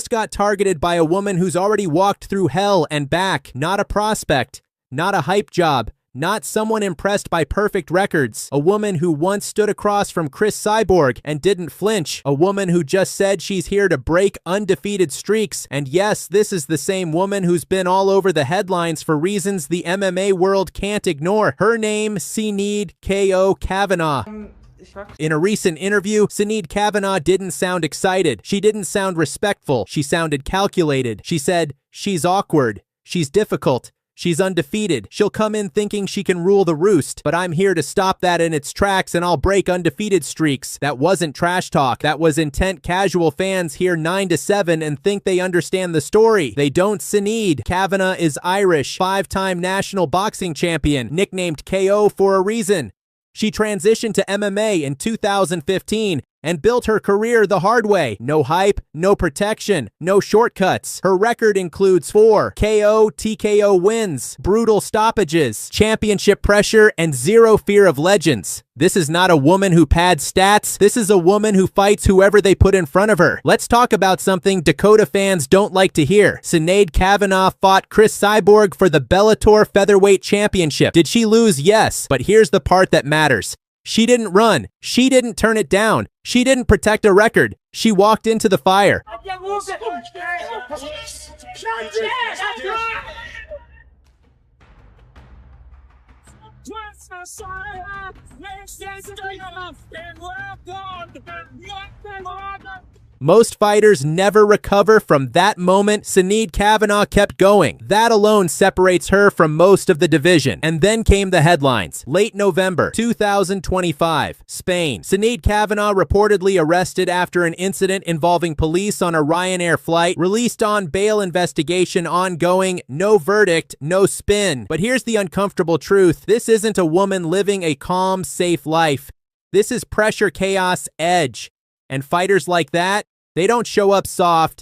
just got targeted by a woman who's already walked through hell and back. Not a prospect, not a hype job, not someone impressed by perfect records. A woman who once stood across from Chris Cyborg and didn't flinch. A woman who just said she's here to break undefeated streaks. And yes, this is the same woman who's been all over the headlines for reasons the MMA world can't ignore. Her name, Sinead K.O. Kavanagh. In a recent interview, Sinead Kavanagh didn't sound excited. She didn't sound respectful. She sounded calculated. She said, she's awkward. She's difficult. She's undefeated. She'll come in thinking she can rule the roost, but I'm here to stop that in its tracks and I'll break undefeated streaks. That wasn't trash talk. That was intent. Casual fans hear 9-7 and think they understand the story. They don't. Sinead Kavanagh is Irish, 5-time national boxing champion, nicknamed KO for a reason. She transitioned to MMA in 2015 and built her career the hard way. No hype, no protection, no shortcuts. Her record includes 4 KO, TKO wins, brutal stoppages, championship pressure, and 0 fear of legends. This is not a woman who pads stats. This is a woman who fights whoever they put in front of her. Let's talk about something Dakota fans don't like to hear. Sinead Kavanagh fought Chris Cyborg for the Bellator Featherweight Championship. Did she lose? Yes. But here's the part that matters. She didn't run. She didn't turn it down. She didn't protect a record. She walked into the fire. Most fighters never recover from that moment. Sinead Kavanagh kept going. That alone separates her from most of the division. And then came the headlines. Late November 2025, Spain. Sinead Kavanagh reportedly arrested after an incident involving police on a Ryanair flight. Released on bail, investigation ongoing. No verdict, no spin. But here's the uncomfortable truth. This isn't a woman living a calm, safe life. This is pressure, chaos, edge. And fighters like that, they don't show up soft.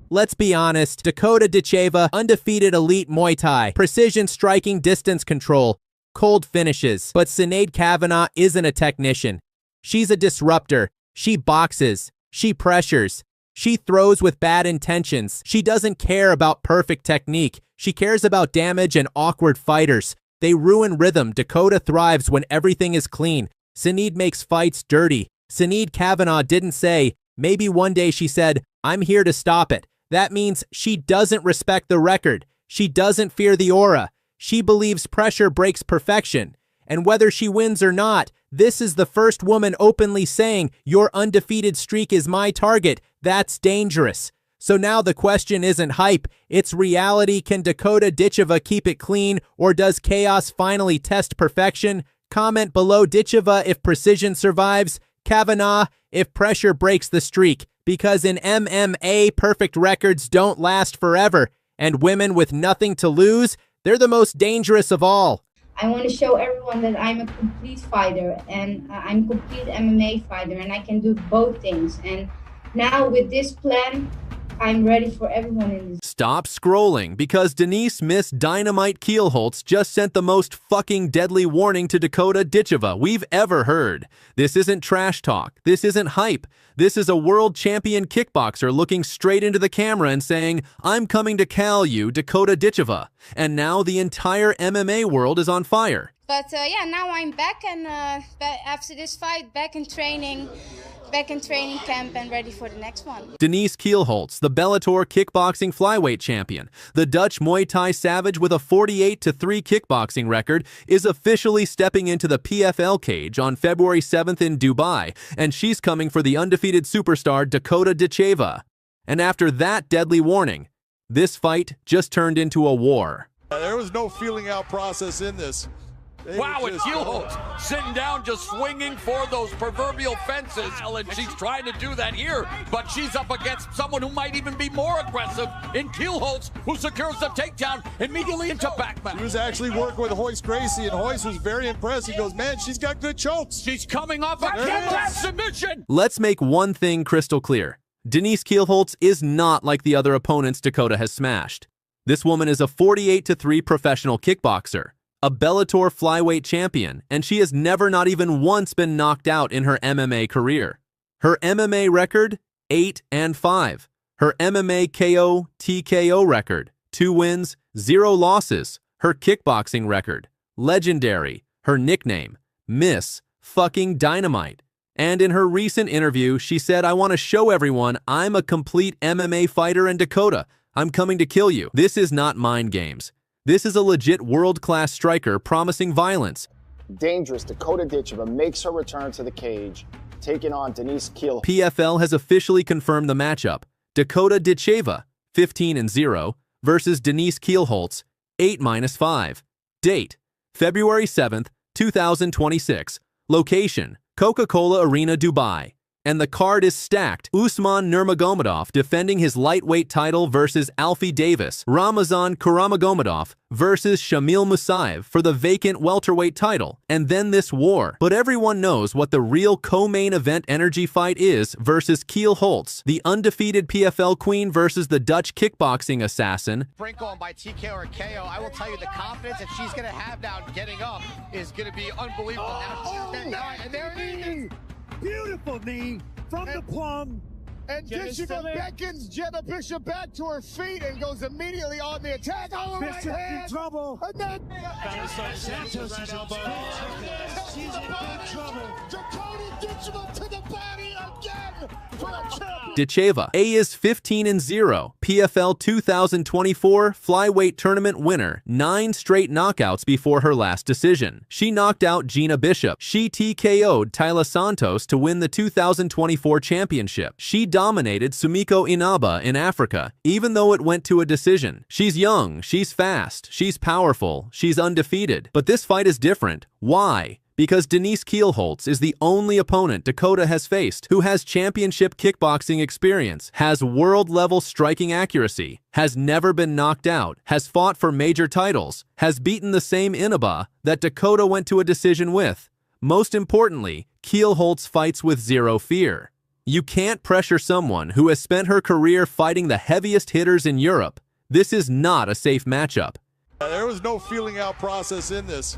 Let's be honest, Dakota Ditcheva, undefeated elite Muay Thai, precision striking, distance control, cold finishes. But Sinead Kavanagh isn't a technician. She's a disruptor. She boxes. She pressures. She throws with bad intentions. She doesn't care about perfect technique. She cares about damage and awkward fighters. They ruin rhythm. Dakota thrives when everything is clean. Sinead makes fights dirty. Sinead Kavanagh didn't say, maybe one day. She said, I'm here to stop it. That means she doesn't respect the record. She doesn't fear the aura. She believes pressure breaks perfection. And whether she wins or not, this is the first woman openly saying, your undefeated streak is my target. That's dangerous. So now the question isn't hype, it's reality. Can Dakota Ditcheva keep it clean, or does chaos finally test perfection? Comment below. Ditcheva if precision survives, Kavanagh if pressure breaks the streak. Because in MMA, perfect records don't last forever. And women with nothing to lose, they're the most dangerous of all. I want to show everyone that I'm a complete fighter, and I'm a complete MMA fighter, and I can do both things. And now with this plan, I'm ready for everyone in this. Stop scrolling, because Denise Miss Dynamite Keelholtz just sent the most fucking deadly warning to Dakota Ditcheva we've ever heard. This isn't trash talk. This isn't hype. This is a world champion kickboxer looking straight into the camera and saying, I'm coming to Cal you, Dakota Ditcheva. And now the entire MMA world is on fire. But yeah, now I'm back, and after this fight, back in training camp and ready for the next one. Denise Keelholtz, the Bellator kickboxing flyweight champion, the Dutch Muay Thai savage with a 48-3 kickboxing record, is officially stepping into the PFL cage on February 7th in Dubai, and she's coming for the undefeated superstar Dakota Ditcheva. And after that deadly warning, this fight just turned into a war. There was no feeling out process in this. Wow, and Keelholtz sitting down just swinging for those proverbial fences. And she's trying to do that here, but she's up against someone who might even be more aggressive in Keelholtz, who secures the takedown immediately into backmount. He was actually working with Hoist Gracie, and Hoist was very impressed. He goes, man, she's got good chokes. She's coming off a kick submission. Let's make one thing crystal clear. Denise Keelholtz is not like the other opponents Dakota has smashed. This woman is a 48-3 professional kickboxer, a Bellator flyweight champion, and she has never not even once been knocked out in her MMA career. Her MMA record, 8-5. Her MMA KO TKO record, 2 wins, 0 losses. Her kickboxing record, legendary. Her nickname, Miss Fucking Dynamite. And in her recent interview, she said, I want to show everyone I'm a complete MMA fighter, and Dakota, I'm coming to kill you. This is not mind games. This is a legit world-class striker promising violence. Dangerous Dakota Ditcheva makes her return to the cage, taking on Denise Keelholtz. PFL has officially confirmed the matchup. Dakota Ditcheva, 15-0, versus Denise Keelholtz, 8-5. Date, February 7th, 2026. Location, Coca-Cola Arena, Dubai. And the card is stacked. Usman Nurmagomedov defending his lightweight title versus Alfie Davis. Ramazan Kuramagomedov versus Shamil Musaev for the vacant welterweight title. And then this war. But everyone knows what the real co-main event energy fight is versus Keelholtz, the undefeated PFL queen versus the Dutch kickboxing assassin. Sprinkle by TKO or KO. I will tell you the confidence that she's going to have now getting up is going to be unbelievable. And there it is. Beautiful knee from the plum. And Bishop beckons Jenna Bishop back to her feet and goes immediately on the attack. Oh, Bishop in trouble. And then Santos is in She's in big trouble. Dakota Ditcheva to the body again for a champion. Ditcheva, A is 15-0, PFL 2024 flyweight tournament winner, 9 straight knockouts before her last decision. She knocked out Gina Bishop. She TKO'd Tyla Santos to win the 2024 championship. She dominated Sumiko Inaba in Africa, even though it went to a decision. She's young, she's fast, she's powerful, she's undefeated. But this fight is different. Why? Because Denise Keelholtz is the only opponent Dakota has faced who has championship kickboxing experience, has world-level striking accuracy, has never been knocked out, has fought for major titles, has beaten the same Inaba that Dakota went to a decision with. Most importantly, Keelholtz fights with zero fear. You can't pressure someone who has spent her career fighting the heaviest hitters in Europe. This is not a safe matchup. There was no feeling out process in this.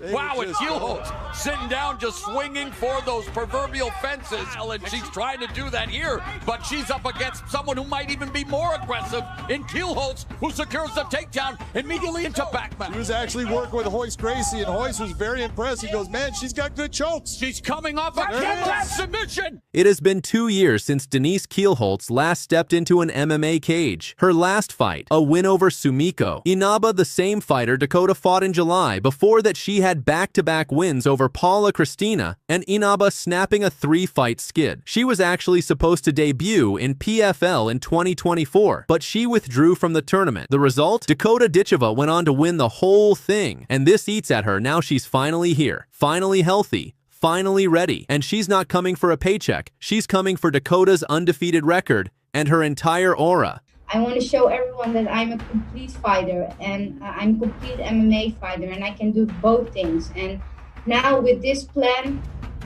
Wow, and Keelholtz sitting down just swinging for those proverbial fences. And she's trying to do that here, but she's up against someone who might even be more aggressive in Keelholtz, who secures the takedown immediately into backmount. He was actually working with Hoist Gracie, and Hoist was very impressed. He goes, man, she's got good chokes. She's coming off a kick submission. It has been 2 years since Denise Keelholtz last stepped into an MMA cage. Her last fight, a win over Sumiko Inaba, the same fighter Dakota fought in July. Before that, she had back-to-back wins over Paula Cristina and Inaba, snapping a 3-fight skid. She was actually supposed to debut in PFL in 2024, but she withdrew from the tournament. The result? Dakota Ditcheva went on to win the whole thing, and this eats at her. Now she's finally here, finally healthy, finally ready, and she's not coming for a paycheck. She's coming for Dakota's undefeated record and her entire aura. I want to show everyone that I'm a complete fighter, and I'm a complete MMA fighter, and I can do both things. And now with this plan,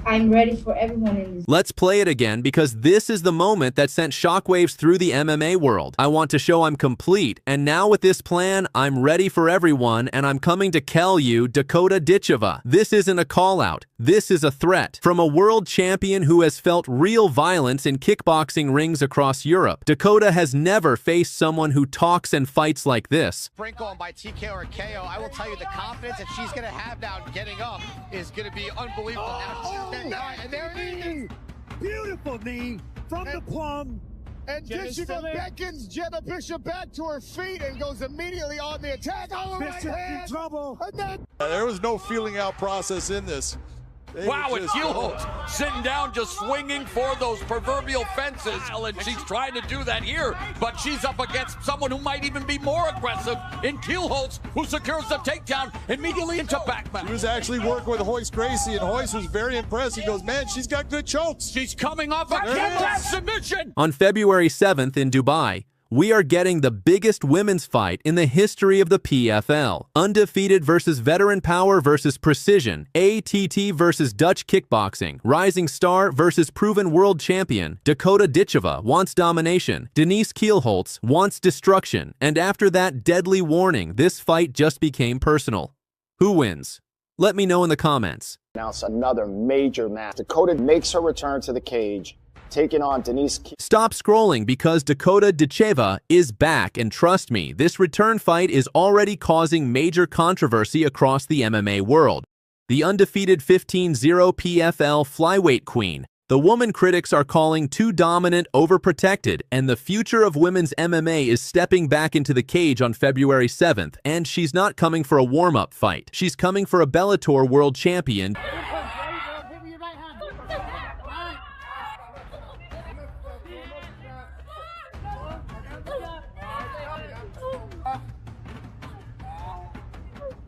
I'm ready for everyone in this. Let's play it again, because this is the moment that sent shockwaves through the MMA world. I want to show I'm complete, and now with this plan, I'm ready for everyone, and I'm coming to kill you, Dakota Ditcheva. This isn't a call-out. This is a threat. From a world champion who has felt real violence in kickboxing rings across Europe, Dakota has never faced someone who talks and fights like this. Sprinkle by TKO or KO. I will tell you the confidence that she's going to have now getting up is going to be unbelievable. And there it is. Beautiful knee from the plum. And Bishop beckons Jenna Bishop back to her feet and goes immediately on the attack. Oh, Bishop in trouble. And then There was no feeling out process in this. Wow, and Keelholtz sitting down just swinging for those proverbial fences. And she's trying to do that here, but she's up against someone who might even be more aggressive in Keelholtz, who secures the takedown immediately into backman. He was actually working with Hoist Gracie, and Hoist was very impressed. He goes, man, she's got good chokes. She's coming off a kick submission. On February 7th in Dubai, we are getting the biggest women's fight in the history of the PFL. Undefeated versus Veteran Power versus Precision. ATT versus Dutch Kickboxing. Rising Star versus Proven World Champion. Dakota Ditcheva wants domination. Denise Keelholtz wants destruction. And after that deadly warning, this fight just became personal. Who wins? Let me know in the comments. Announce another major match. Dakota makes her return to the cage, taking on Denise. Stop scrolling because Dakota Ditcheva is back, and trust me, this return fight is already causing major controversy across the MMA world. The undefeated 15-0 PFL flyweight queen, the woman critics are calling too dominant, overprotected, and the future of women's MMA is stepping back into the cage on February 7th, and she's not coming for a warm-up fight. She's coming for a Bellator world champion.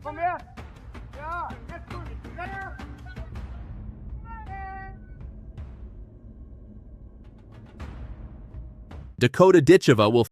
Come here. Yeah, get to there. Dakota Ditcheva will